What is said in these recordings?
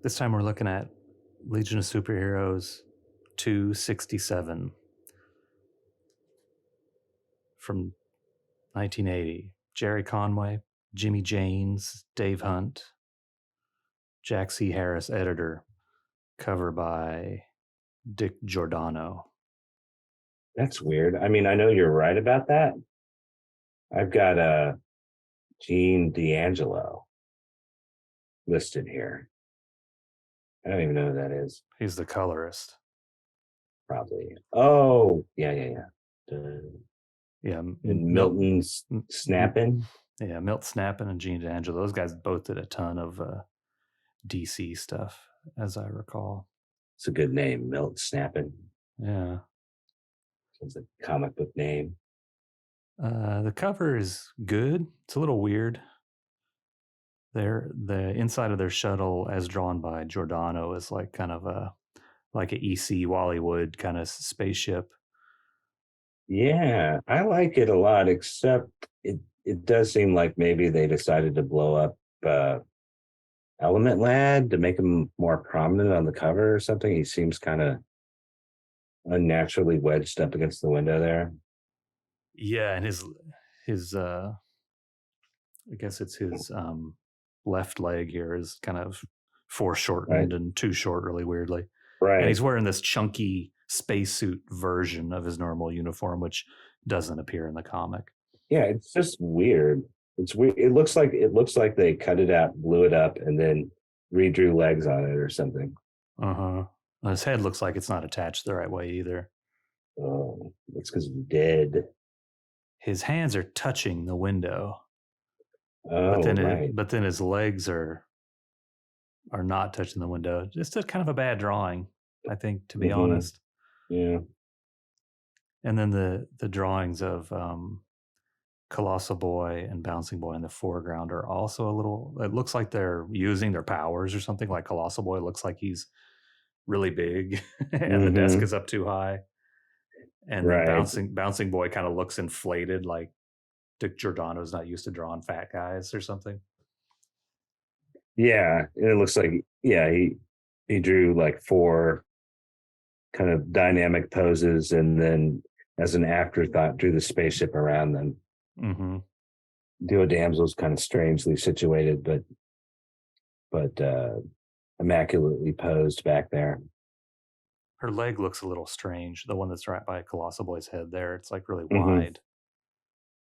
This time we're looking at Legion of Superheroes 267 from 1980. Gerry Conway, Jimmy Janes, Dave Hunt, Jack C. Harris, editor. Cover by Dick Giordano. That's weird. I mean, I know you're right about that. I've got Gene D'Angelo listed here. I don't even know who that is. He's the colorist. Probably. Oh, yeah. Yeah. And Milton's Snappin'. Yeah, Milt Snappin' and Gene D'Angelo. Those guys both did a ton of DC stuff, as I recall. It's a good name, Milt Snappin'. Yeah. It's a comic book name. The cover is good. It's a little weird. The inside of their shuttle, as drawn by Giordano, is like kind of like an EC Wallywood kind of spaceship. Yeah, I like it a lot, except it does seem like maybe they decided to blow up Element Lad to make him more prominent on the cover or something. He seems kind of unnaturally wedged up against the window there. Yeah, and his I guess it's his left leg here is kind of foreshortened and too short really weirdly. Right. And he's wearing this chunky spacesuit version of his normal uniform, which doesn't appear in the comic. Yeah, it's just weird. It's weird. It looks like they cut it out, blew it up, and then redrew legs on it or something. Uh-huh. His head looks like it's not attached the right way either. Oh, that's because he's dead. His hands are touching the window. Oh, but then his legs are not touching the window. Just a kind of a bad drawing, I think, to be honest. Yeah. And then the drawings of Colossal Boy and Bouncing Boy in the foreground are also a little, it looks like they're using their powers or something. Like Colossal Boy looks like he's really big and the desk is up too high. And then Bouncing Boy kind of looks inflated, like Dick Giordano's not used to drawing fat guys or something. Yeah, and it looks like he drew like 4 kind of dynamic poses, and then as an afterthought drew the spaceship around them. Mm-hmm. Duo Damsel's kind of strangely situated, but immaculately posed back there. Her leg looks a little strange. The one that's right by Colossal Boy's head there, it's like really wide.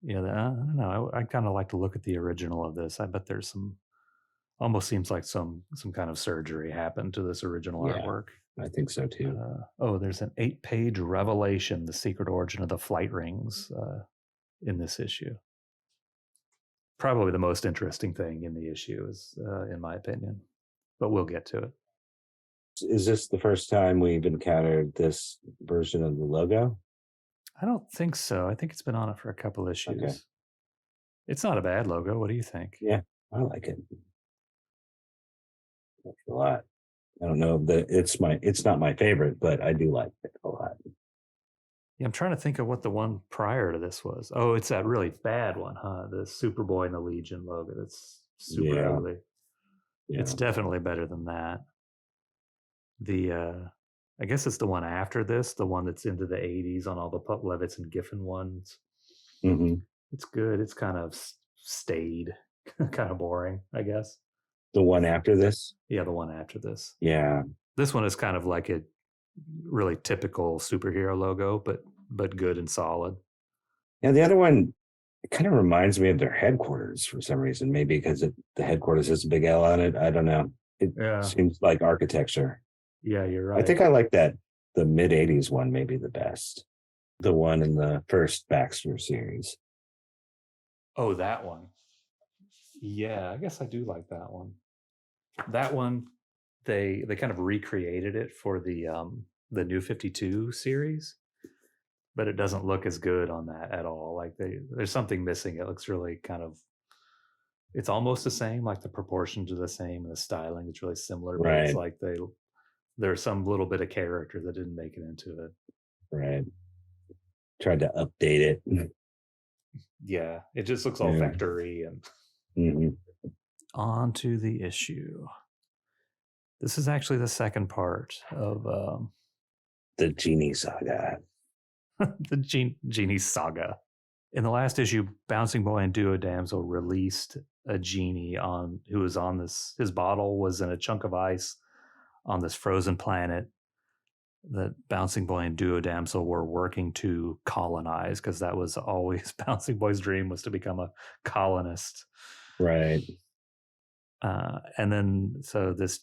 Yeah, I don't know. I kind of like to look at the original of this. I bet there's almost seems like some kind of surgery happened to this original artwork. I think so too. There's an 8-page revelation, the secret origin of the flight rings, in this issue. Probably the most interesting thing in the issue is, in my opinion, but we'll get to it. Is this the first time we've encountered this version of the logo? I don't think so. I think it's been on it for a couple issues. Okay. It's not a bad logo. What do you think? Yeah, I like it. That's a lot. I don't know that it's not my favorite, but I do like it a lot. Yeah, I'm trying to think of what the one prior to this was. Oh, it's that really bad one, huh? The Superboy and the Legion logo. That's super ugly. Yeah. It's definitely better than that. I guess it's the one after this, the one that's into the 80s on all the Pup Levitz and Giffen ones. Mm-hmm. It's good. It's kind of staid, kind of boring, I guess. The one after this? Yeah, the one after this. Yeah. This one is kind of like a really typical superhero logo, but good and solid. Yeah, the other one, it kind of reminds me of their headquarters for some reason. Maybe because the headquarters has a big L on it. I don't know. It seems like architecture. Yeah, you're right. I think I like the mid 80s one maybe the best. The one in the first Baxter series. Oh, that one. Yeah, I guess I do like that one. That one, they kind of recreated it for the New 52 series, but it doesn't look as good on that at all. Like there's something missing. It looks really kind of, it's almost the same, like the proportions are the same and the styling is really similar, but it's like there's some little bit of character that didn't make it into it. Right. Tried to update it. Yeah, it just looks all vector-y and On to the issue. This is actually the second part of The Genie Saga. the Genie saga. In the last issue, Bouncing Boy and Duo Damsel released a genie on who was on this. His bottle was in a chunk of ice on this frozen planet that Bouncing Boy and Duo Damsel were working to colonize, because that was always Bouncing Boy's dream, was to become a colonist. Right. And then so this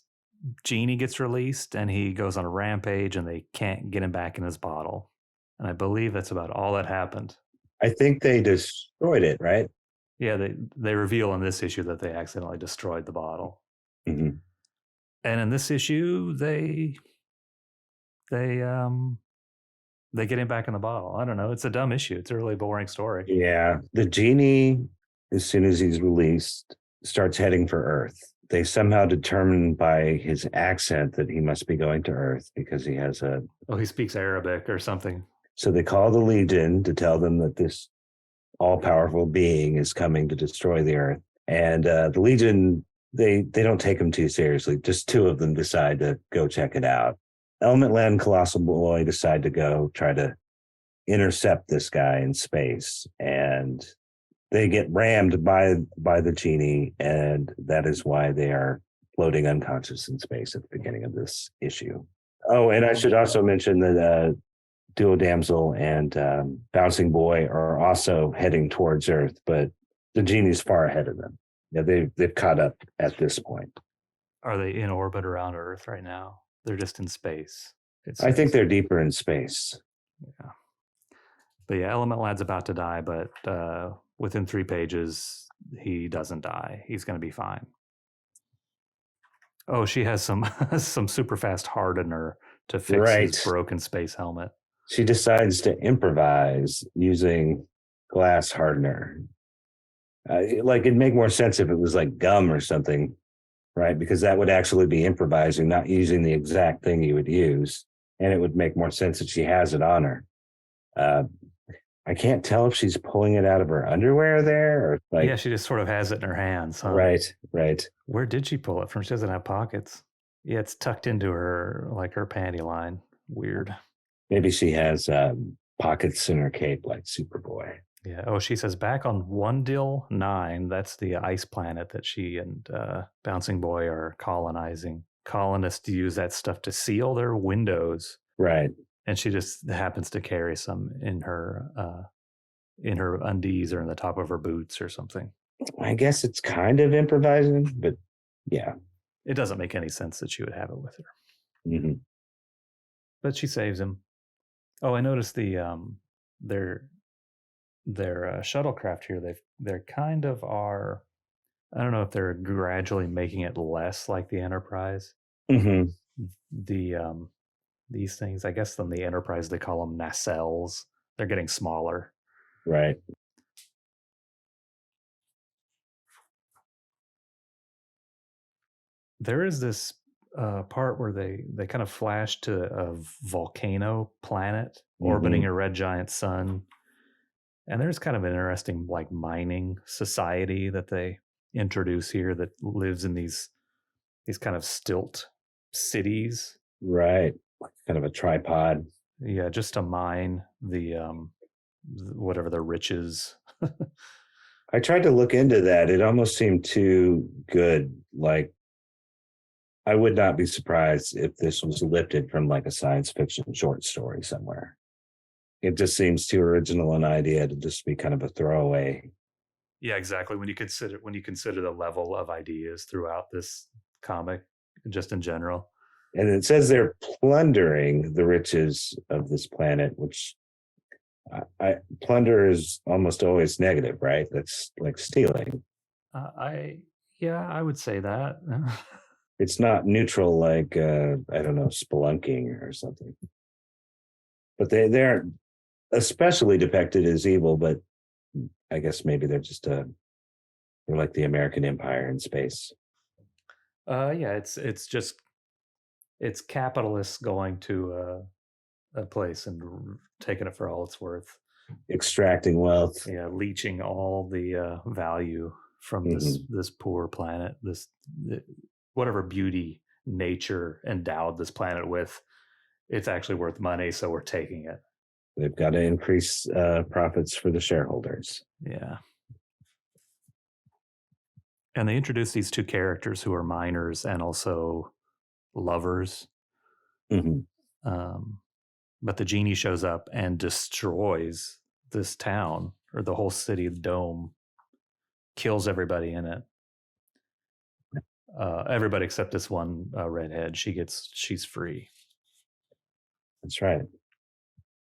genie gets released and he goes on a rampage and they can't get him back in his bottle. And I believe that's about all that happened. I think they destroyed it, right? Yeah, they reveal in this issue that they accidentally destroyed the bottle. Mm-hmm. And in this issue, they get him back in the bottle. I don't know. It's a dumb issue. It's a really boring story. Yeah. The genie, as soon as he's released, starts heading for Earth. They somehow determined by his accent that he must be going to Earth because he has a... Oh, he speaks Arabic or something. So they call the Legion to tell them that this all-powerful being is coming to destroy the Earth. And the Legion, they don't take him too seriously. Just two of them decide to go check it out. Element Lad and Colossal Boy decide to go try to intercept this guy in space. And they get rammed by the genie, and that is why they are floating unconscious in space at the beginning of this issue. Oh, and I should also mention that Duo Damsel and Bouncing Boy are also heading towards Earth, but the genie's far ahead of them. Yeah, they've caught up at this point. Are they in orbit around Earth right now? They're just in space. I think they're deeper in space. Yeah. But yeah, Element Lad's about to die, but within 3 pages, he doesn't die. He's going to be fine. Oh, she has some some super fast hardener to fix his broken space helmet. She decides to improvise using glass hardener. Like, it'd make more sense if it was like gum or something, right? Because that would actually be improvising, not using the exact thing you would use. And it would make more sense that she has it on her. I can't tell if she's pulling it out of her underwear there, or like... Yeah, she just sort of has it in her hands. Huh? Right. Where did she pull it from? She doesn't have pockets. Yeah, it's tucked into her, like her panty line. Weird. Maybe she has pockets in her cape like Superboy. Yeah. Oh, she says back on Wundil 9, that's the ice planet that she and Bouncing Boy are colonizing. Colonists use that stuff to seal their windows. Right. And she just happens to carry some in her undies or in the top of her boots or something. I guess it's kind of improvising, but yeah. It doesn't make any sense that she would have it with her. Mm-hmm. But she saves him. Oh, I noticed their shuttlecraft here. They're kind of are. I don't know if they're gradually making it less like the Enterprise. Mm-hmm. These things, I guess, on the Enterprise they call them nacelles. They're getting smaller. Right. There is this part where they kind of flash to a volcano planet orbiting a red giant sun, and there's kind of an interesting like mining society that they introduce here that lives in these kind of stilt cities. Right. Kind of a tripod. Yeah, just to mine the whatever the riches. I tried to look into that. It almost seemed too good. Like, I would not be surprised if this was lifted from like a science fiction short story somewhere. It just seems too original an idea to just be kind of a throwaway. Yeah, exactly. When you consider the level of ideas throughout this comic, just in general. And it says they're plundering the riches of this planet, which plunder is almost always negative, right? That's like stealing. I would say that. It's not neutral like I don't know, spelunking or something. But they aren't especially depicted as evil, but I guess maybe they're just they're like the American Empire in space. Yeah, it's capitalists going to a place and taking it for all it's worth, extracting wealth. Yeah, leeching all the value from this poor planet, whatever beauty nature endowed this planet with. It's actually worth money, so we're taking it. They've got to increase profits for the shareholders. Yeah. And they introduce these two characters who are miners and also lovers. But the genie shows up and destroys this town, or the whole city, the dome, kills everybody in it. Everybody except this one redhead. She's free. That's right.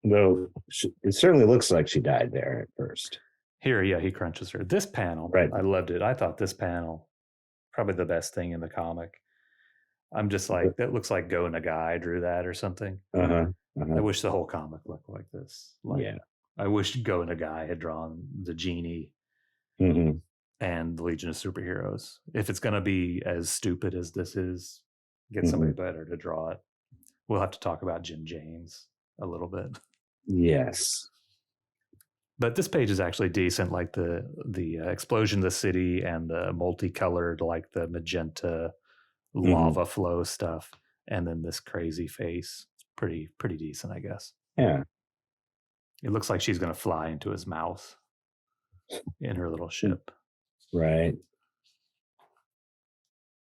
Though it certainly looks like she died there at first. Here, yeah, he crunches her. This panel, right. I loved it. I thought this panel, probably the best thing in the comic. I'm just like, that looks like Go Nagai drew that or something. I wish the whole comic looked like this. Yeah. I wish Go Nagai had drawn the genie and the Legion of Superheroes. If it's going to be as stupid as this is, get somebody better to draw it. We'll have to talk about Jim James a little bit. Yes. But this page is actually decent, like the explosion of the city and the multicolored, like the magenta lava flow stuff, and then this crazy face. It's pretty decent, I guess. Yeah. It looks like she's going to fly into his mouth in her little ship. Right.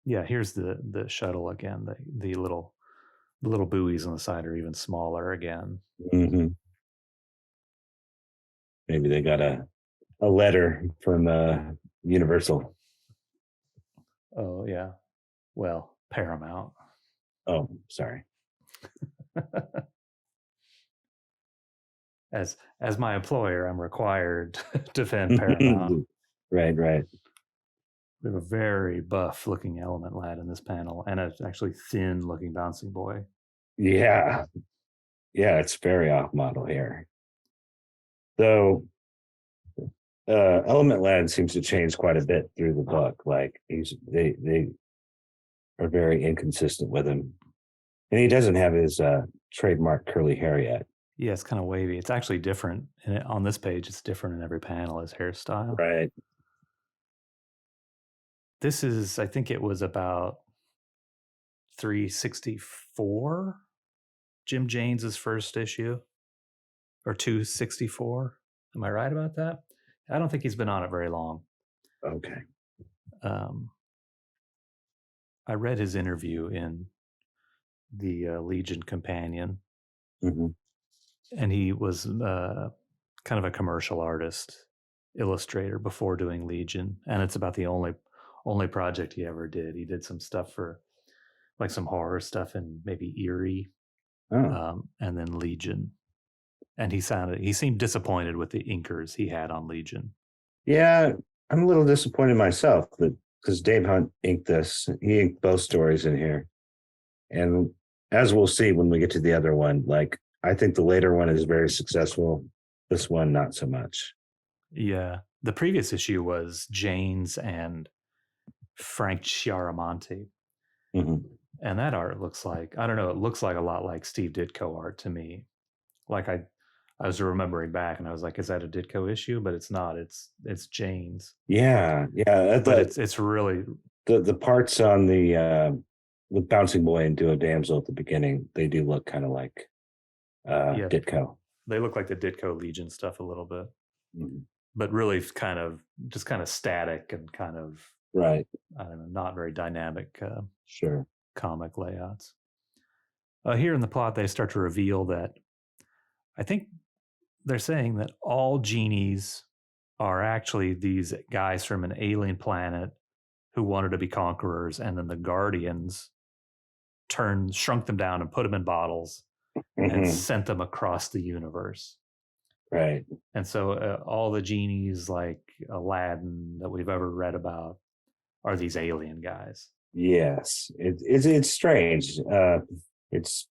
Yeah, here's the shuttle again. The little buoys on the side are even smaller again. Maybe they got a letter from Universal. Oh yeah. Well, Paramount. Oh, sorry. As my employer, I'm required to defend Paramount. Right. We have a very buff looking Element Lad in this panel, and an actually thin looking Bouncing Boy. Yeah, it's very off model here. Though Element Lad seems to change quite a bit through the book. Like they are very inconsistent with him, and he doesn't have his trademark curly hair yet. Yeah, it's kind of wavy. It's actually different, and on this page, it's different in every panel. His hairstyle, right? This is, I think, it was about 364. Jim James's first issue, or 264. Am I right about that? I don't think he's been on it very long. Okay. I read his interview in the Legion Companion, and he was kind of a commercial artist, illustrator before doing Legion, and it's about the only project he ever did. He did some stuff for like some horror stuff in maybe Eerie, and then Legion. And he seemed disappointed with the inkers he had on Legion. Yeah, I'm a little disappointed myself because Dave Hunt inked this. He inked both stories in here. And as we'll see when we get to the other one, like I think the later one is very successful. This one, not so much. Yeah. The previous issue was Jane's and Frank Chiaramonte. And that art looks like, I don't know, it looks like a lot like Steve Ditko art to me. Like I was remembering back and I was like, is that a Ditko issue? But it's not. It's Jane's. Yeah. But it's really the parts on the with Bouncing Boy and Duo Damsel at the beginning, they do look kind of like Ditko. They look like the Ditko Legion stuff a little bit. But really kind of static and kind of right. I don't know, not very dynamic sure comic layouts. Here in the plot, they start to reveal that I think they're saying that all genies are actually these guys from an alien planet who wanted to be conquerors, and then the Guardians shrunk them down and put them in bottles and sent them across the universe. Right. And so all the genies like Aladdin that we've ever read about are these alien guys. Yes, it's strange. It's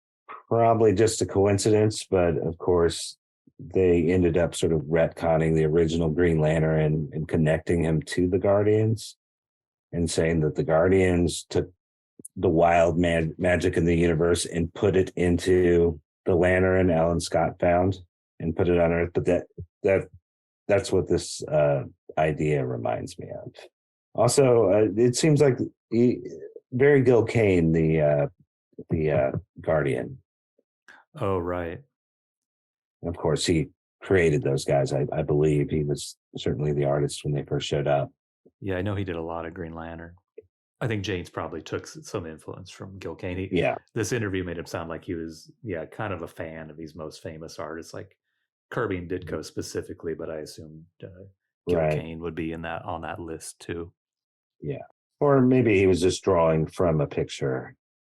probably just a coincidence, but of course they ended up sort of retconning the original Green Lantern and connecting him to the Guardians and saying that the Guardians took the wild magic in the universe and put it into the lantern Alan Scott found and put it on Earth. But that's what this idea reminds me of. Also, it seems like Barry Gil Kane, the Guardian. Oh, right. Of course, he created those guys. I believe he was certainly the artist when they first showed up. Yeah, I know he did a lot of Green Lantern. I think James probably took some influence from Gil Kane. Yeah, This interview made him sound like he was, kind of a fan of these most famous artists, like Kirby and Ditko specifically. But I assumed Gil right. Kane would be in that on that list too. Yeah. Or maybe he was just drawing from a picture.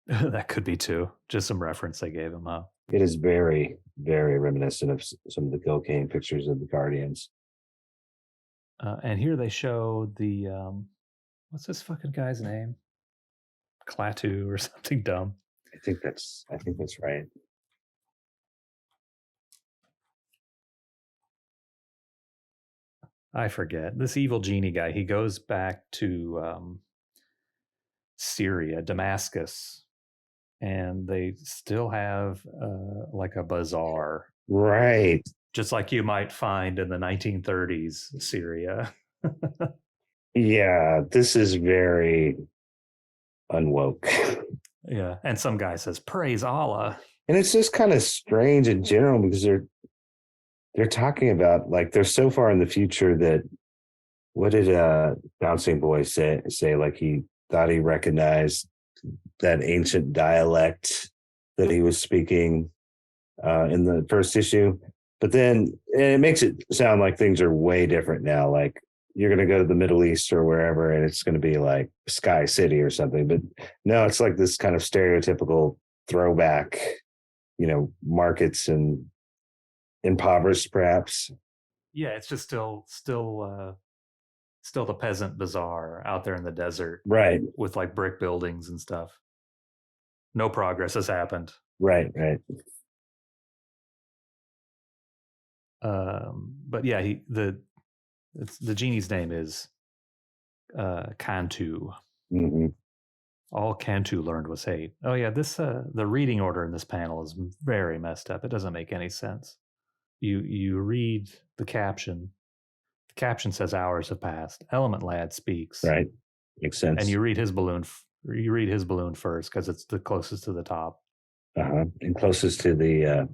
That could be too. Just some reference they gave him, huh? It is very, very reminiscent of some of the Gil Kane pictures of the Guardians. And here they show the what's this fucking guy's name? Klaatu or something dumb. I think that's right. I forget. This evil genie guy, he goes back to Syria, Damascus, and they still have like a bazaar, Right. just like you might find in the 1930s Syria. Yeah, this is very unwoke. Yeah. And some guy says, "Praise Allah." And it's just kind of strange in general because they're talking about like they're so far in the future that what did Bouncing Boy say like he thought he recognized that ancient dialect that he was speaking in the first issue, but then it makes it sound like things are way different now. Like you're going to go to the Middle East or wherever, and it's going to be like Sky City or something. But no, it's like this kind of stereotypical throwback, markets and impoverished, perhaps. Yeah, it's just still the peasant bazaar out there in the desert Right, with like brick buildings and stuff. No progress has happened. right. But yeah, the genie's name is Cantu. Hmm. All Cantu learned was hate. Oh yeah, this the reading order in this panel is very messed up. It doesn't make any sense. You read the caption. The caption says hours have passed. Element Lad speaks, Right, makes and sense. you read his balloon. You read his balloon first because it's the closest to the top. And closest to the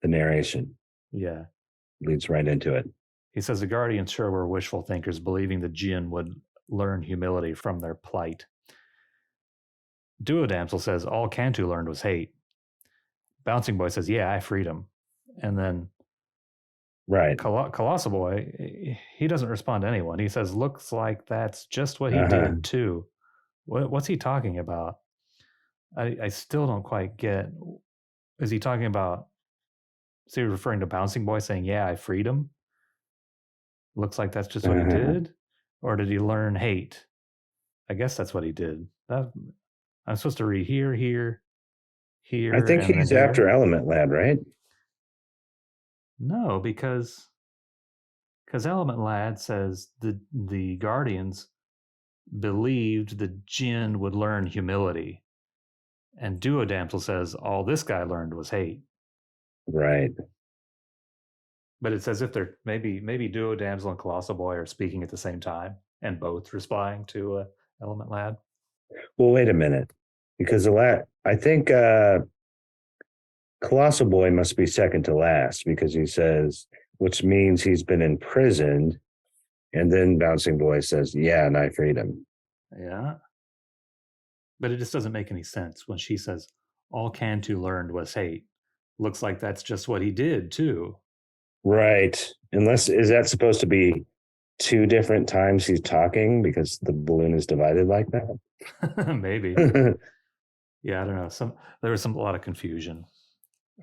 narration Yeah, leads right into it. he says the Guardians sure were wishful thinkers, believing the Jinn would learn humility from their plight. Duodamsel says all Cantu learned was hate. Bouncing Boy says, "Yeah, I freed him," and then Right. Colossal Boy, he doesn't respond to anyone. He says, "Looks like that's just what he Uh-huh. did too." What's he talking about? I still don't quite get. Is he talking about? Is he referring to Bouncing Boy saying, "Yeah, I freed him"? Looks like that's just what he Uh-huh. did, or did he learn hate? I guess that's what he did. I'm supposed to read here, I here, think and then he's after here. Element Lad, right? No, because Element Lad says the Guardians believed the Jinn would learn humility, and Duodamsel says all this guy learned was hate. Right. But it's as if they're maybe Duodamsel and Colossal Boy are speaking at the same time and both replying to Element Lad. Well, wait a minute, because I think Colossal Boy must be second to last because he says, which means he's been imprisoned, and then Bouncing Boy says, "Yeah, and I freed him." Yeah, but it just doesn't make any sense when she says all Cantu learned was hate. Looks like that's just what he did too. Right. Unless is that supposed to be two different times he's talking because the balloon is divided like Maybe. that? Yeah, I don't know. There was a lot of confusion.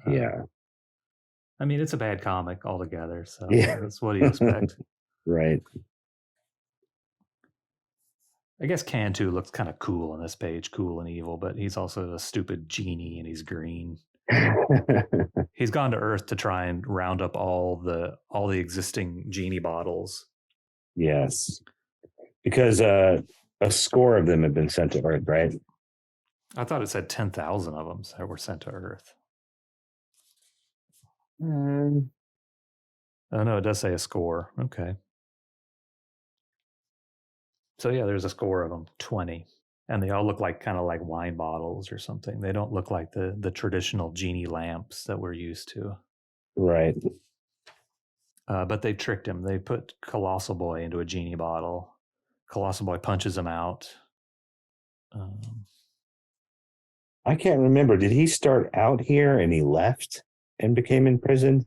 Yeah. I mean, it's a bad comic altogether, so Yeah. that's what do you expect? Right. I guess Cantu looks kind of cool on this page, cool and evil, but he's also a stupid genie and he's green. He's gone to Earth to try and round up all the existing genie bottles. Yes. Because a score of them have been sent to Earth, right? I thought it said 10,000 of them that were sent to Earth. Oh no, it does say a score. Okay. So yeah, there's a score of them, 20. And they all look like kind of like wine bottles or something. They don't look like the traditional genie lamps that we're used to. Right. But they tricked him. They put Colossal Boy into a genie bottle. Colossal Boy punches him out. Um, I can't remember. Did he start out here and he left and became imprisoned?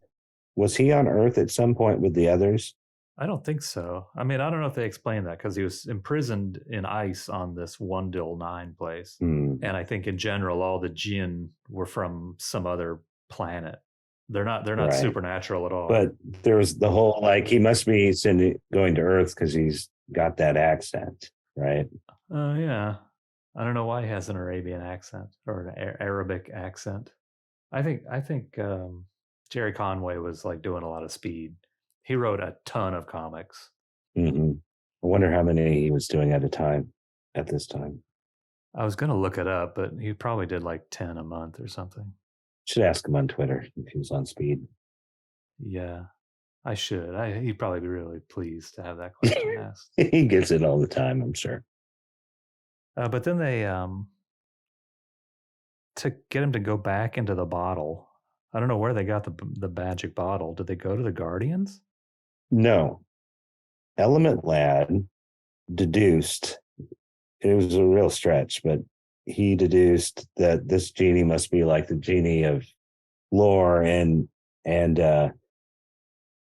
Was he on Earth at some point with the others? I don't think so. I mean, I don't know if they explained that because he was imprisoned in ice on this 1-9 place. Hmm. And I think in general, all the Jinn were from some other planet. They're not Right. supernatural at all. But there was the whole like he must be going to Earth because he's got that accent, right? Yeah. I don't know why he has an Arabian accent or an Arabic accent. I think Gerry Conway was like doing a lot of speed. He wrote a ton of comics. Mm-hmm. I wonder how many he was doing at a time at this time. I was gonna look it up, but he probably did like 10 a month or something. Should ask him on Twitter if he was on speed. Yeah, I should. He'd probably be really pleased to have that question asked. He gets it all the time, I'm sure. But then they to get him to go back into the bottle. I don't know where they got the magic bottle. Did they go to the Guardians? No. Element Lad deduced, it was a real stretch, but he deduced that this genie must be like the genie of lore and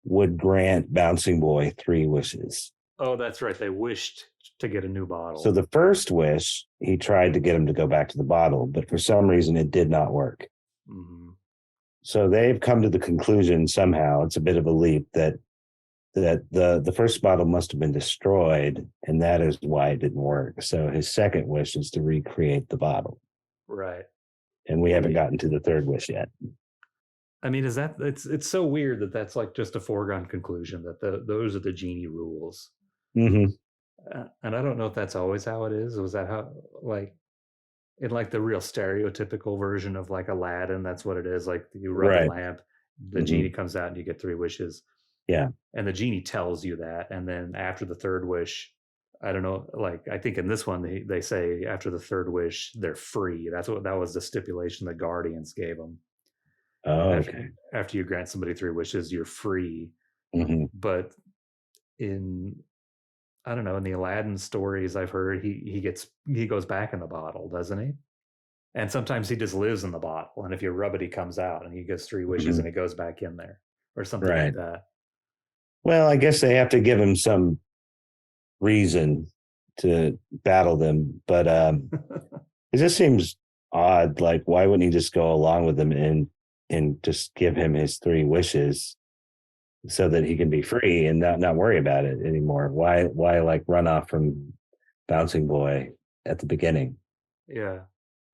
would grant Bouncing Boy 3 wishes. Oh, that's right. They wished to get a new bottle. So the first wish, he tried to get him to go back to the bottle, but for some reason it did not work. Mm-hmm. So they've come to the conclusion somehow, it's a bit of a leap, that the first bottle must have been destroyed, and that is why it didn't work. So his second wish is to recreate the bottle. Right. And we haven't gotten to the third wish yet. I mean, it's so weird that that's like just a foregone conclusion that those are the genie rules. Mm-hmm. And I don't know if that's always how it is. Was that how, like, in like the real stereotypical version of like Aladdin, that's what it is. Like you rub Right. the lamp, the genie comes out and you get 3 wishes. Yeah. And the genie tells you that. And then after the third wish, I don't know, like I think in this one they say after the third wish, they're free. That was the stipulation the Guardians gave them. Oh, okay. After you grant somebody 3 wishes, you're free. Mm-hmm. But I don't know, in the Aladdin stories I've heard, he goes back in the bottle, doesn't he? And sometimes he just lives in the bottle, and if you rub it, he comes out, and he gets 3 wishes, and he goes back in there, or something like that. Well, I guess they have to give him some reason to battle them, but it just seems odd. Like, why wouldn't he just go along with them and just give him his 3 wishes so that he can be free and not worry about it anymore? Why like run off from Bouncing Boy at the beginning? Yeah.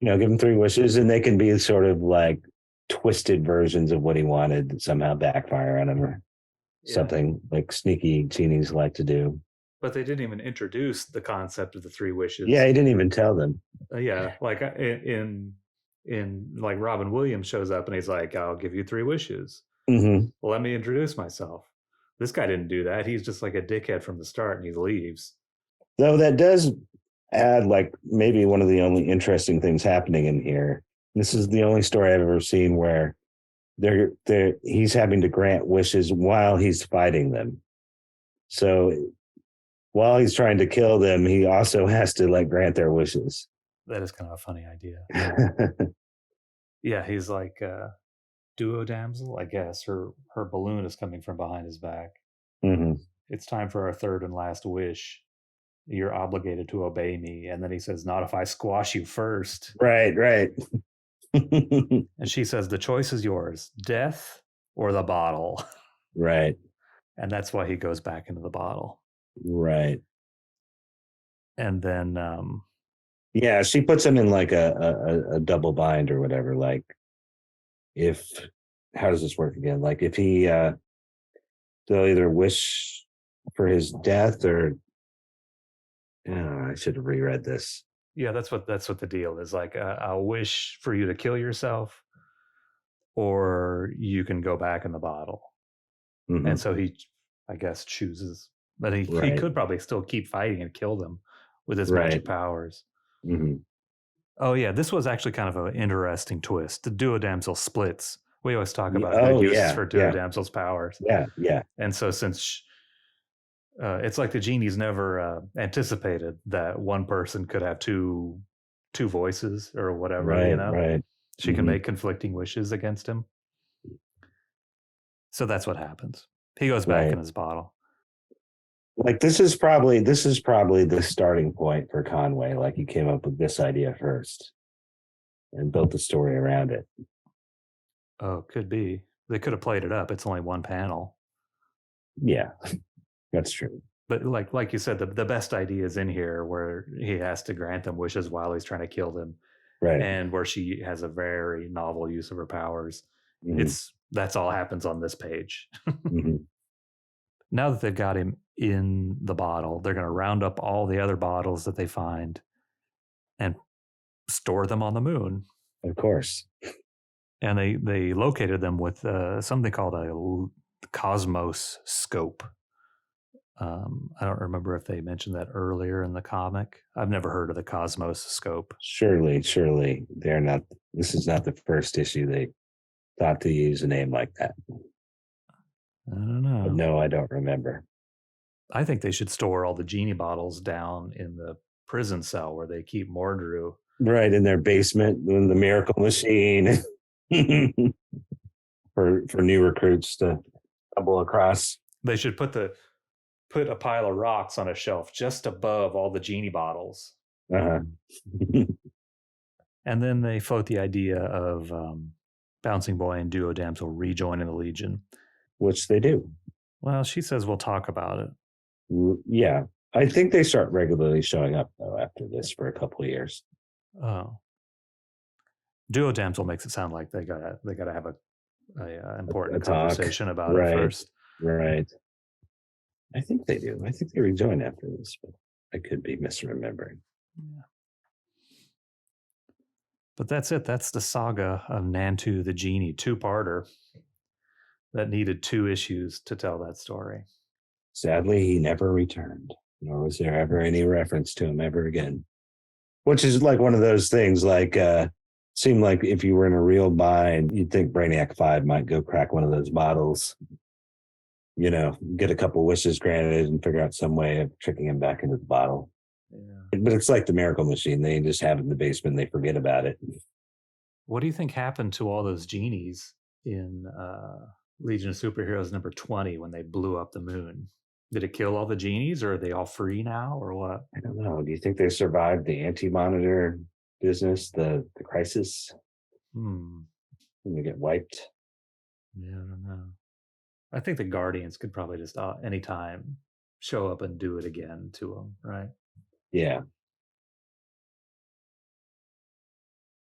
Give him 3 wishes and they can be sort of like twisted versions of what he wanted that somehow backfire on him or something like sneaky genies like to do. But they didn't even introduce the concept of the 3 wishes. Yeah, he didn't even tell them. Yeah, like in like Robin Williams shows up and he's like, I'll give you 3 wishes. Mm-hmm. Well, let me introduce myself. This guy didn't do that. He's just like a dickhead from the start, and he leaves. Though that does add like maybe one of the only interesting things happening in here. This is the only story I've ever seen where he's having to grant wishes while he's fighting them. So while he's trying to kill them, he also has to like grant their wishes. That is kind of a funny idea. Yeah, he's like duo damsel, I guess. Her balloon is coming from behind his back. Mm-hmm. It's time for our third and last wish. You're obligated to obey me. And then he says, not if I squash you first. Right. And she says, the choice is yours, death or the bottle. Right. And that's why he goes back into the bottle. Right. And then yeah, she puts him in like a double bind or whatever. Like how does this work again? Like if he they'll either wish for his death or I should have reread this. Yeah, that's what the deal is. Like I'll wish for you to kill yourself, or you can go back in the bottle. Mm-hmm. And so he, I guess, chooses, but he could probably still keep fighting and kill them. with his Right. magic powers. Mm-hmm. Oh yeah, this was actually kind of an interesting twist. The duodamsel splits. We always talk about good Oh uses yeah, for yeah, duodamsel's powers, yeah. and so since it's like the genies never anticipated that one person could have two voices or whatever, you Right, know, right. she can Mm-hmm. make conflicting wishes against him. So that's what happens. He goes back in Right. his bottle. Like this is probably the starting point for Conway. Like he came up with this idea first and built the story around it. Oh, could be. They could have played it up. It's only one panel. Yeah, that's true. But like you said, the best idea is in here where he has to grant them wishes while he's trying to kill them, Right. and where she has a very novel use of her powers. Mm-hmm. That's all happens on this page. Mm-hmm. Now that they've got him in the bottle, they're going to round up all the other bottles that they find and store them on the moon. Of course. And they located them with something called a cosmos scope. I don't remember if they mentioned that earlier in the comic. I've never heard of the cosmos scope. Surely they're not. This is not the first issue they thought to use a name like that. I don't know. But no, I don't remember. I think they should store all the genie bottles down in the prison cell where they keep Mordru. Right in their basement, in the miracle machine, for new recruits to stumble across. They should put a pile of rocks on a shelf just above all the genie bottles. Uh-huh. And then they float the idea of Bouncing Boy and Duo Damsel rejoining the Legion. Which they do. Well, she says we'll talk about it. Yeah. I think they start regularly showing up, though, after this for a couple of years. Oh. Duo Damsel makes it sound like they gotta have a important conversation about it first. Right. I think they do. I think they rejoin after this, but I could be misremembering. Yeah. But that's it. That's the saga of Nantu the Genie, two-parter that needed 2 issues to tell that story. Sadly, he never returned, nor was there ever any reference to him ever again. Which is like one of those things, like, seemed like if you were in a real bind, you'd think Brainiac 5 might go crack one of those bottles, you know, get a couple wishes granted and figure out some way of tricking him back into the bottle. Yeah. But it's like the miracle machine. They just have it in the basement and they forget about it. What do you think happened to all those genies in Legion of Superheroes number 20 when they blew up the moon? Did it kill all the genies, or are they all free now, or what? I don't know. Do you think they survived the anti-monitor business, the crisis? When they get wiped? Yeah, I don't know. I think the Guardians could probably just anytime show up and do it again to them, right? Yeah.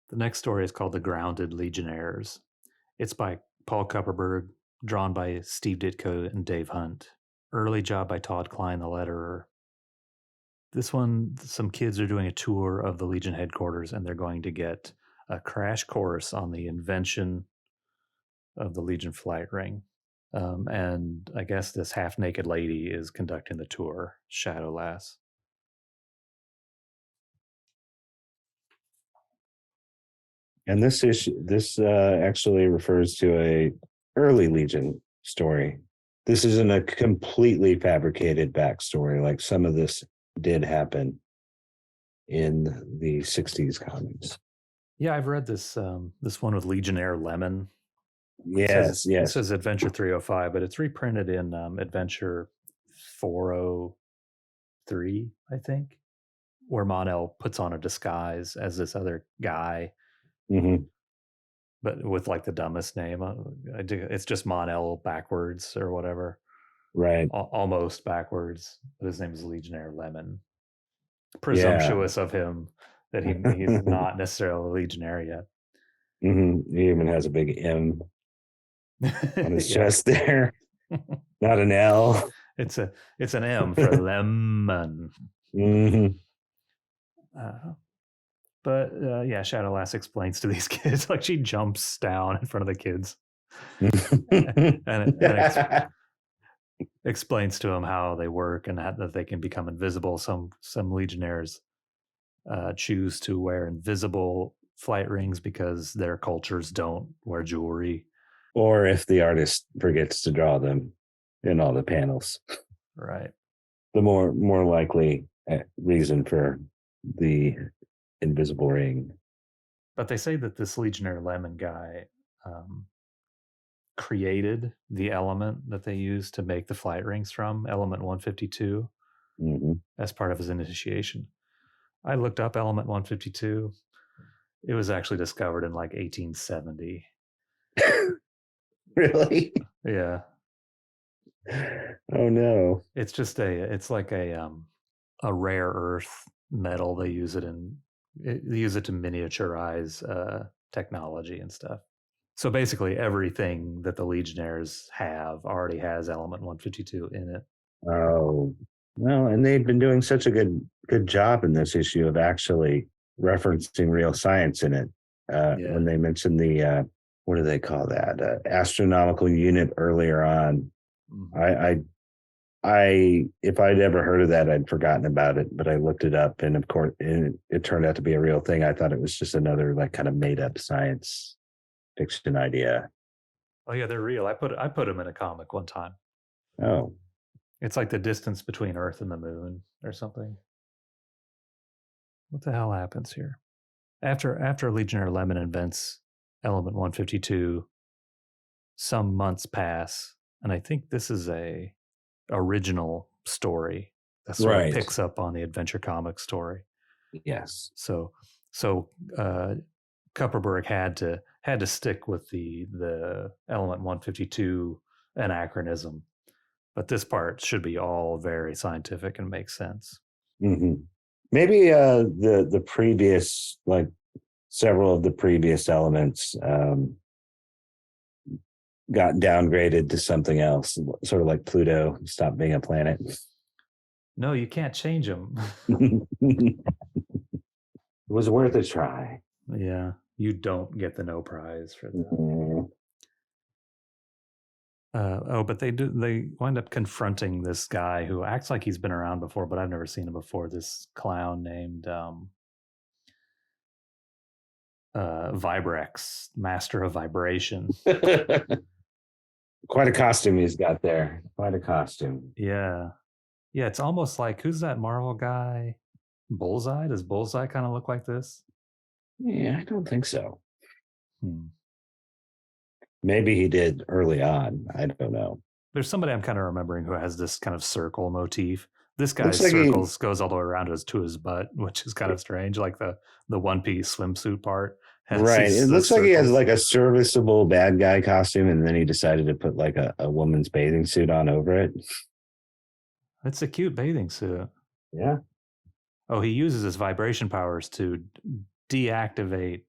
The next story is called The Grounded Legionnaires. It's by Paul Kupperberg, drawn by Steve Ditko and Dave Hunt. Early job by Todd Klein, the letterer. This one, some kids are doing a tour of the Legion headquarters, and they're going to get a crash course on the invention of the Legion flight ring. And I guess this half-naked lady is conducting the tour, Shadow Lass. And this actually refers to a early Legion story. This isn't a completely fabricated backstory. Like some of this did happen in the 60s comics. Yeah, I've read this this one with Legionnaire Lemon. Yes. It says Adventure 305, but it's reprinted in Adventure 403, I think, where Mon-El puts on a disguise as this other guy. Mm-hmm. But with like the dumbest name. It's just Mon-El backwards or whatever. Right. Almost backwards. But his name is Legionnaire Lemon. Presumptuous of him that he's not necessarily a Legionnaire yet. Mm-hmm. He even has a big M on his chest there. Not an L. It's an M for lemon. Mm-hmm. But Shadow Lass explains to these kids, like she jumps down in front of the kids. explains to him how they work and that they can become invisible. Some legionnaires choose to wear invisible flight rings because their cultures don't wear jewelry. Or if the artist forgets to draw them in all the panels, Right. the more likely reason for the invisible ring. But they say that this Legionnaire Lemon guy created the element that they use to make the flight rings from, element 152, as part of his initiation. I looked up element 152. It was actually discovered in like 1870. Really? Yeah. Oh no. It's like a rare earth metal. They use it to miniaturize technology and stuff. So basically everything that the Legionnaires have already has element 152 in it. Oh no, and they've been doing such a good job in this issue of actually referencing real science in it. When they mentioned the what do they call that, astronomical unit earlier on. Mm-hmm. I if I'd ever heard of that, I'd forgotten about it, but I looked it up, and of course it turned out to be a real thing. I thought it was just another like kind of made up science fiction idea. Oh yeah, they're real. I put them in a comic one time. Oh, it's like the distance between Earth and the moon or something. What the hell happens here? After Legionnaire Lemon invents element 152, some months pass, and I think this is a original story that sort of picks up on the Adventure Comics story. Yes. So Kupperberg had to stick with the element 152 anachronism, but this part should be all very scientific and makes sense. Mm-hmm. Maybe the previous, like several of the previous elements got downgraded to something else, sort of like Pluto stopped being a planet. No, you can't change them. It was worth a try. Yeah, you don't get the no prize for that. Mm-hmm. But they wind up confronting this guy who acts like he's been around before, but I've never seen him before. This clown named Vibrex, Master of Vibration. Quite a costume he's got there. Quite a costume. Yeah. Yeah, it's almost like, who's that Marvel guy? Bullseye? Does Bullseye kind of look like this? Yeah, I don't think so. Maybe he did early on. I don't know. There's somebody I'm kind of remembering who has this kind of circle motif. This guy's like circles goes all the way around to his butt, which is kind of strange. Like the one piece swimsuit part. Right. It looks like he has like a serviceable bad guy costume, and then he decided to put like a woman's bathing suit on over it. It's a cute bathing suit. Yeah. Oh, he uses his vibration powers to deactivate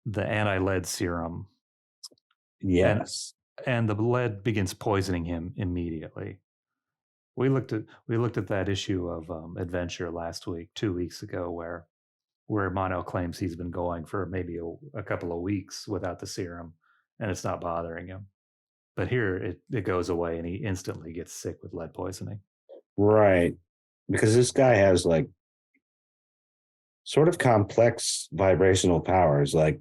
the anti-lead serum. Yes. And the lead begins poisoning him immediately. We looked at that issue of Adventure last week, 2 weeks ago, where Mono claims he's been going for maybe a couple of weeks without the serum, and it's not bothering him. But here it goes away, and he instantly gets sick with lead poisoning. Right, because this guy has like sort of complex vibrational powers. Like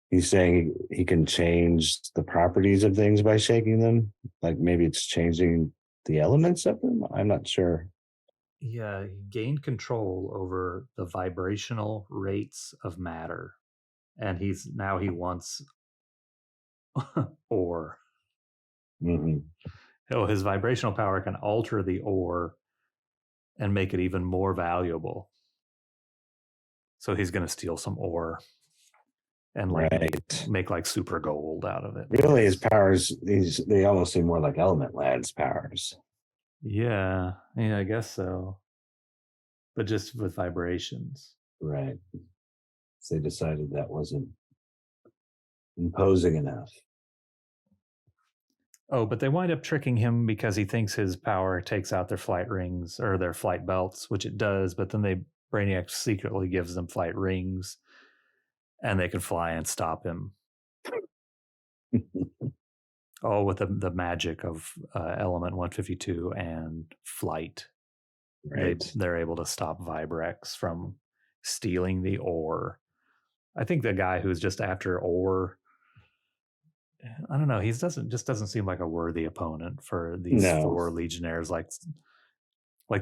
he's saying he can change the properties of things by shaking them. Like maybe it's changing the elements of them. I'm not sure. Yeah, he gained control over the vibrational rates of matter, and he wants ore. Mm-hmm. Oh, his vibrational power can alter the ore and make it even more valuable. So he's going to steal some ore and like make like super gold out of it. Really, his powers, they almost seem more like Element Lad's powers. Yeah, I guess so. But just with vibrations. Right. So they decided that wasn't imposing enough. Oh, but they wind up tricking him because he thinks his power takes out their flight rings or their flight belts, which it does. But then Brainiac secretly gives them flight rings, and they can fly and stop him. Oh, with the magic of element 152 and flight, Right. they're able to stop Vibrex from stealing the ore. I think the guy who's just after ore, I don't know, he doesn't seem like a worthy opponent for these No. four legionnaires. Like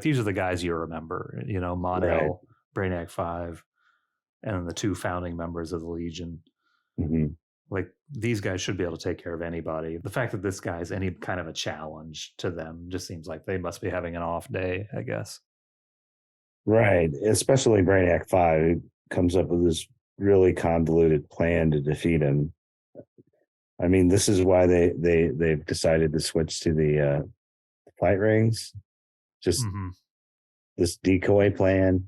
these are the guys you remember, you know, Right. Mon-El, Brainiac 5, and the two founding members of the Legion. Hmm. Like these guys should be able to take care of anybody. The fact that this guy's any kind of a challenge to them just seems like they must be having an off day, I guess. Right. Especially Brainiac 5 who comes up with this really convoluted plan to defeat him. I mean, this is why they've decided to switch to the flight rings. Just Mm-hmm. this decoy plan.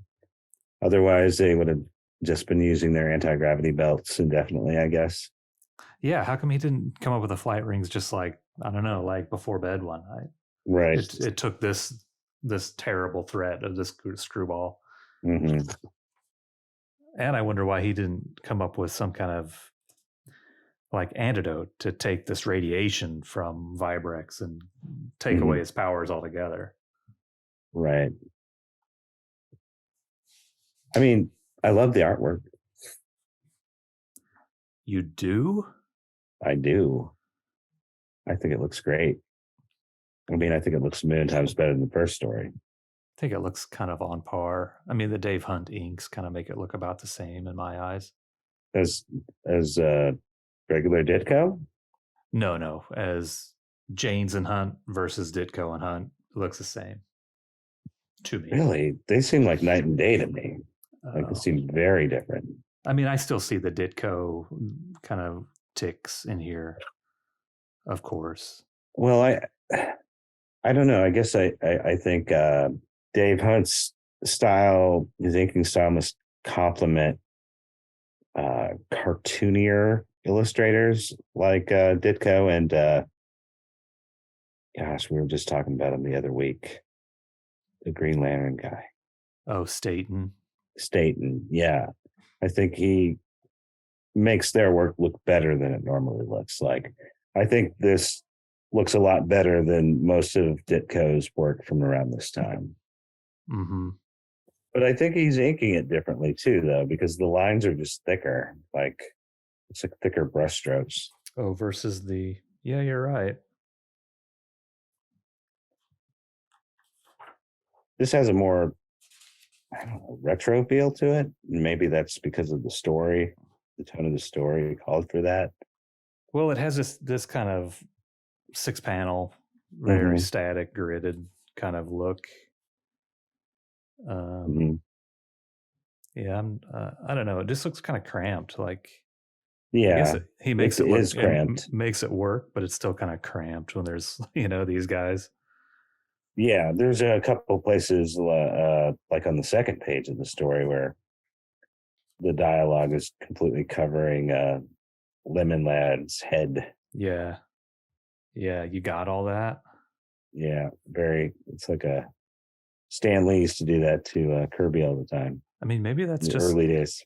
Otherwise, they would have just been using their anti-gravity belts indefinitely, I guess. Yeah, how come he didn't come up with the flight rings just like, I don't know, like before bed one night? Right. It took this terrible threat of this screwball. Hmm. And I wonder why he didn't come up with some kind of like antidote to take this radiation from Vibrex and take Hmm. away his powers altogether. Right. I mean, I love the artwork. You do? I do. I think it looks great. I mean, I think it looks a million times better than the first story. I think it looks kind of on par. I mean, the Dave Hunt inks kind of make it look about the same in my eyes. As as regular Ditko. No, as Janes and Hunt versus Ditko and Hunt, it looks the same to me. Really, they seem like night and day to me. Like it Oh. seems very different. I mean, I still see the Ditko kind of ticks in here, of course. Well, I don't know. I guess I think Dave Hunt's style, his inking style, must complement cartoonier illustrators like Ditko and gosh, we were just talking about him the other week. The Green Lantern guy, Oh, Staten. Staten. Yeah, I think he makes their work look better than it normally looks. Like I think this looks a lot better than most of Ditko's work from around this time. Mm-hmm. But I think he's inking it differently too, though, because the lines are just thicker. Like it's like thicker brushstrokes. Oh, versus the, yeah, you're right. This has a more, I don't know, retro feel to it. Maybe that's because of the story, the tone of the story called for that. Well, it has this kind of 6-panel, very Mm-hmm. static, gridded kind of look. Mm-hmm. Yeah, I don't know. It just looks kind of cramped. Like I guess Yeah, he makes it is look cramped. makes it work, but it's still kind of cramped when there's these guys. Yeah, there's a couple places like on the second page of the story where the dialogue is completely covering Lemon Lad's head. Yeah, yeah, you got all that. Yeah, very. It's like a Stan Lee used to do that to Kirby all the time I mean, maybe that's in the just early days.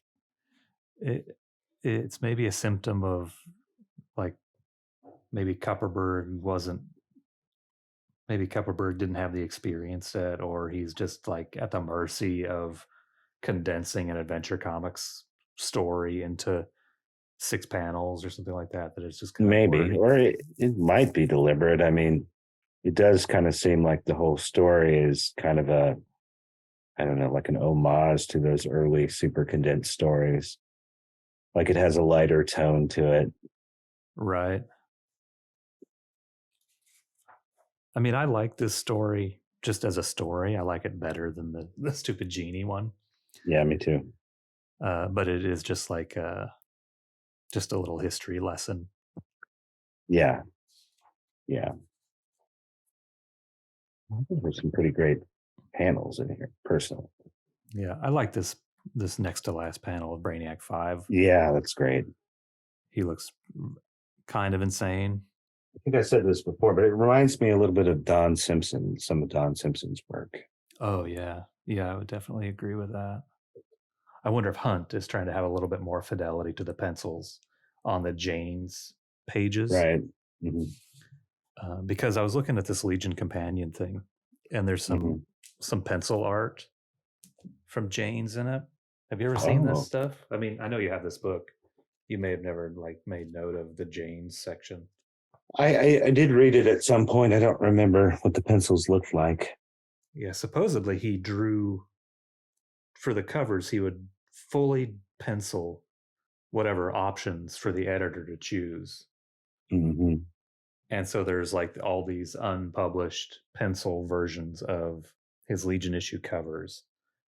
it. It's maybe a symptom of like maybe Kupperberg wasn't. Maybe Kupperberg didn't have the experience set, or he's just like at the mercy of condensing an adventure comics story into 6 panels or something like that. That it's just kind of Maybe, wordy. or it might be deliberate. I mean, it does kind of seem like the whole story is kind of a, I don't know, like an homage to those early super condensed stories. Like it has a lighter tone to it. Right. I mean, I like this story just as a story. I like it better than the stupid genie one. Yeah, me too. But it is just like just a little history lesson. Yeah, yeah. There's some pretty great panels in here, personally. Yeah, I like this next to last panel of Brainiac 5. Yeah, that's great. He looks kind of insane. I think I said this before, but it reminds me a little bit of Don Simpson, some of Don Simpson's work. Oh yeah, I would definitely agree with that. I wonder if Hunt is trying to have a little bit more fidelity to the pencils on the Jane's pages. Right. Mm-hmm. because I was looking at this Legion companion thing, and there's some pencil art from Jane's in it. Have you ever seen this stuff? I mean, I know you have this book. You may have never like made note of the Jane's section. I did read it at some point. I don't remember what the pencils looked like. Yeah, supposedly he drew for the covers. He would fully pencil whatever options for the editor to choose. Mm-hmm. And so there's like all these unpublished pencil versions of his Legion issue covers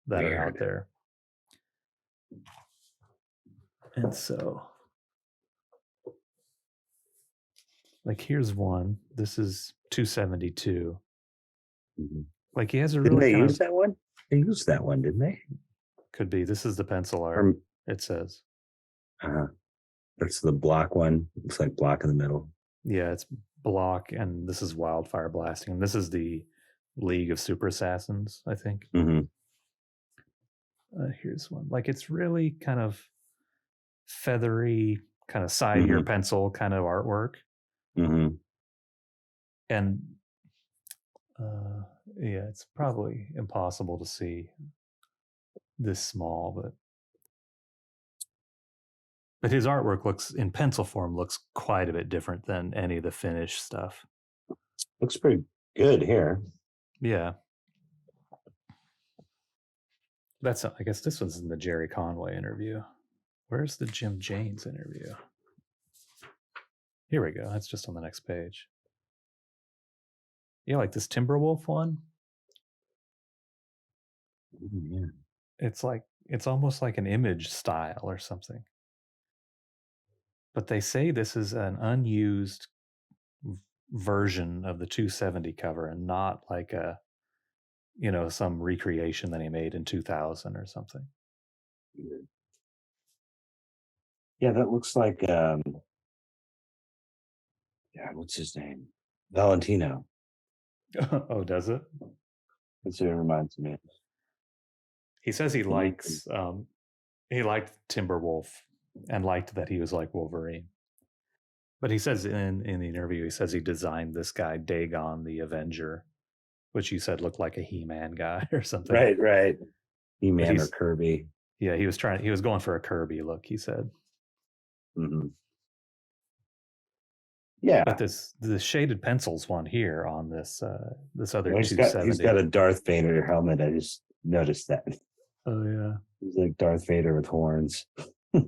that are out there. And so, like, here's one. This is 272. Mm-hmm. Like, he has a Didn't really they use that one? They used that one, didn't they? Could be. This is the pencil art. It says. That's the block one. Looks like block in the middle. Yeah, it's block, and this is wildfire blasting. And this is the League of Super Assassins, I think. Mm-hmm. Here's one. Like, it's really kind of feathery, kind of side ear pencil kind of artwork. Mm-hmm. And yeah, it's probably impossible to see this small, but his artwork looks in pencil form looks quite a bit different than any of the finished stuff. Looks pretty good here. Yeah. I guess this one's in the Gerry Conway interview. Where's the Jim James interview? Here we go. That's just on the next page. Yeah, like this Timberwolf one. Yeah. It's almost like an image style or something. But they say this is an unused version of the 270 cover and not like some recreation that he made in 2000 or something. Yeah, that looks like what's his name? Valentino. Oh, does it? That's what it reminds me of. He says he liked Timberwolf and liked that he was like Wolverine. But he says in the interview, he says he designed this guy, Dagon the Avenger, which you said looked like a He-Man guy or something. Right. He-Man or Kirby. Yeah, he was going for a Kirby look, he said. Mm-hmm. Yeah. But the shaded pencils one here on this other 270. He's got a Darth Vader helmet. I just noticed that. Oh yeah. He's like Darth Vader with horns. Oh,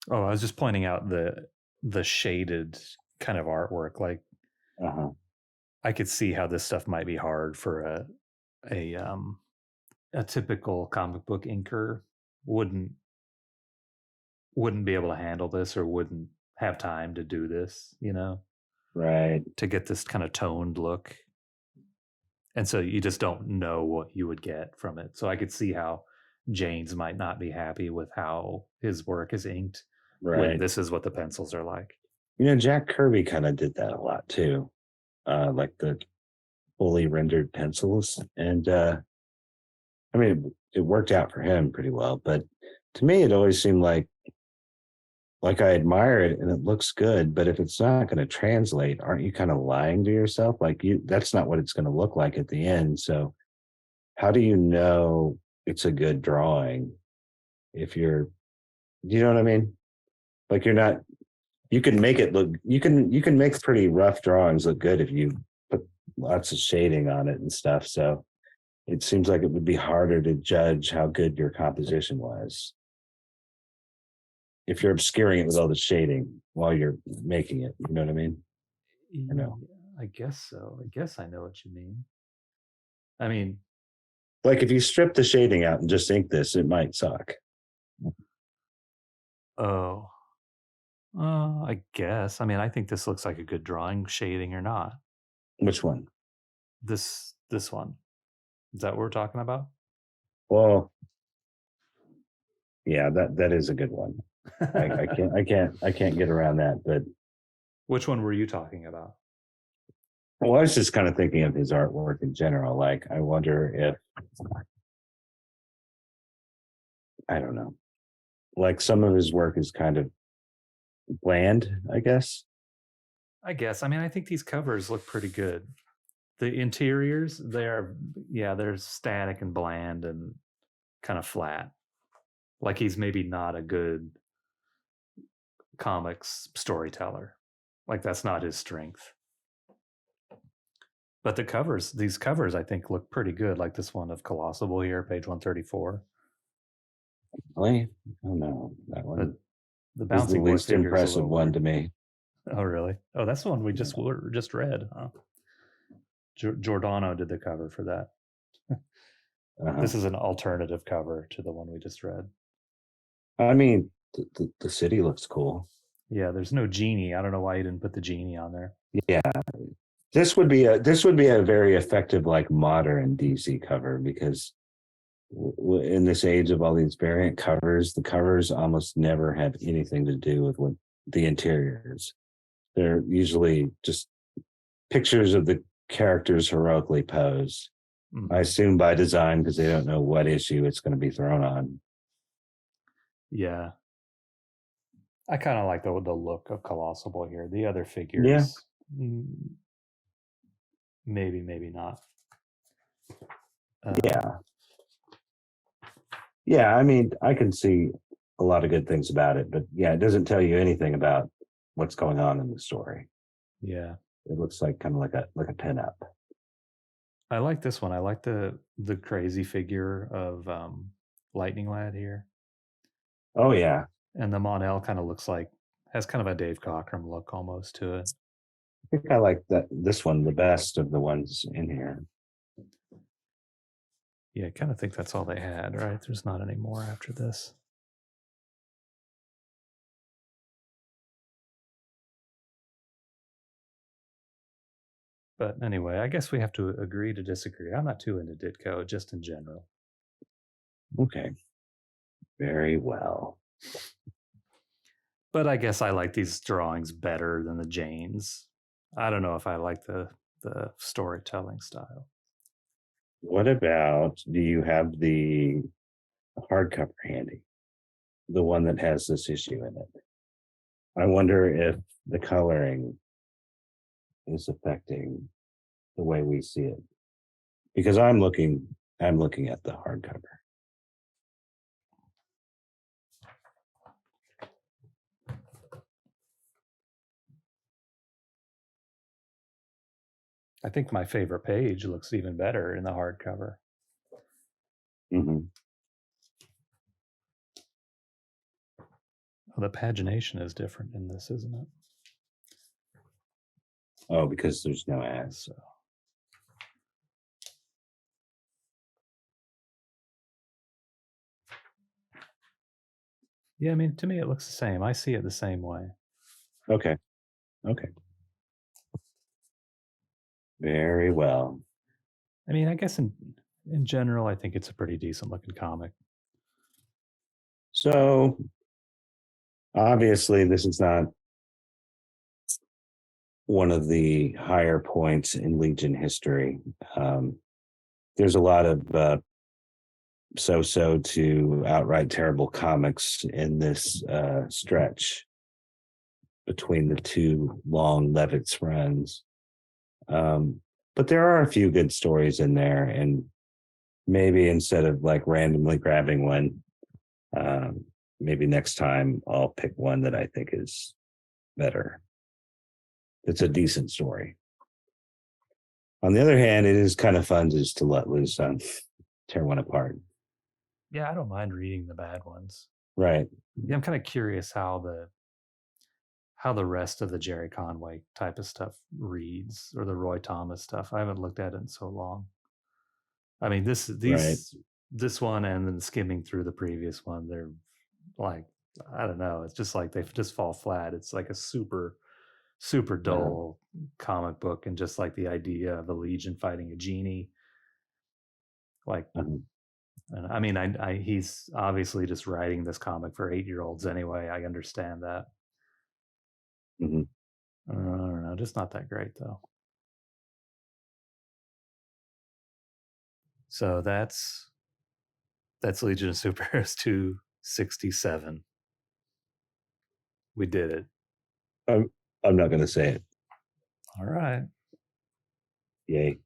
I was just pointing out the shaded kind of artwork. Like I could see how this stuff might be hard for a typical comic book inker wouldn't be able to handle this or wouldn't have time to do this, right, to get this kind of toned look. And so you just don't know what you would get from it. So I could see how Jane's might not be happy with how his work is inked when this is what the pencils are like. Jack Kirby kind of did that a lot too, like the fully rendered pencils. And I mean, it worked out for him pretty well. But to me, it always seemed like I admire it and it looks good, but if it's not going to translate, aren't you kind of lying to yourself? Like that's not what it's going to look like at the end. So how do you know it's a good drawing if you know what I mean? Like you can make it look, you can make pretty rough drawings look good if you put lots of shading on it and stuff. So it seems like it would be harder to judge how good your composition was if you're obscuring it with all the shading while you're making it. You know what I mean? I guess so. I guess I know what you mean. I mean, like if you strip the shading out and just ink this, it might suck. Oh, I guess. I mean, I think this looks like a good drawing, shading or not. Which one? This one. Is that what we're talking about? Well, yeah, that is a good one. I can't get around that. But which one were you talking about? Well, I was just kind of thinking of his artwork in general. Like, I wonder if, I don't know, like some of his work is kind of bland, I guess. I guess. I mean, I think these covers look pretty good. The interiors, they're static and bland and kind of flat. Like he's maybe not a good comics storyteller. Like that's not his strength. But these covers, I think, look pretty good. Like this one of Colossal here, page 134. Really? Oh no, that The, one the is the bouncing boy least figure is a impressive little one weird. to me. Oh, really? Oh, that's the one we just read. Huh? Giordano did the cover for that. Uh-huh. This is an alternative cover to the one we just read. I mean, the city looks cool. Yeah, there's no genie. I don't know why you didn't put the genie on there. Yeah, this would be a very effective like modern DC cover because in this age of all these variant covers, the covers almost never have anything to do with what the interiors. They're usually just pictures of the characters heroically posed. I assume by design because they don't know what issue it's going to be thrown on. Yeah, I kind of like the look of Colossal Boy here. The other Yeah. figures, maybe not. Yeah. Yeah, I mean, I can see a lot of good things about it, but yeah, it doesn't tell you anything about what's going on in the story. Yeah, It looks like kind of like a pinup. I like this one. I like the crazy figure of Lightning Lad here, Oh yeah, and the Mon-El kind of looks like has kind of a Dave Cockrum look almost to it. I think I like this one the best of the ones in here. Yeah, I kind of think that's all they had, right? There's not any more after this. But anyway, I guess we have to agree to disagree. I'm not too into Ditko, just in general. Okay, very well. But I guess I like these drawings better than the Janes. I don't know if I like the storytelling style. What about, do you have the hardcover handy? The one that has this issue in it. I wonder if the coloring is affecting the way we see it. Because I'm looking at the hardcover. I think my favorite page looks even better in the hardcover. Mm-hmm. Oh, the pagination is different in this, isn't it? Oh, because there's no ads. So yeah, I mean, to me, it looks the same. I see it the same way. Okay. Okay. Very well. I mean, I guess in general, I think it's a pretty decent looking comic. So obviously, this is not one of the higher points in Legion history. There's a lot of so-so to outright terrible comics in this stretch between the two long Levitz runs. But there are a few good stories in there, and maybe instead of like randomly grabbing one, maybe next time I'll pick one that I think is better. It's a decent story. On the other hand, it is kind of fun just to let loose on tear one apart. Yeah, I don't mind reading the bad ones. Right. Yeah, I'm kind of curious how the rest of the Gerry Conway type of stuff reads, or the Roy Thomas stuff. I haven't looked at it in so long. I mean, this one, and then skimming through the previous one, they're like, I don't know. It's just like they just fall flat. It's like a super dull comic book, and just like the idea of a Legion fighting a genie. Like, I mean, he's obviously just writing this comic for 8-year-olds anyway. I understand that. Mm-hmm. I don't know, just not that great though. So that's Legion of Superheroes 267. We did it. I'm not going to say it. All right. Yay.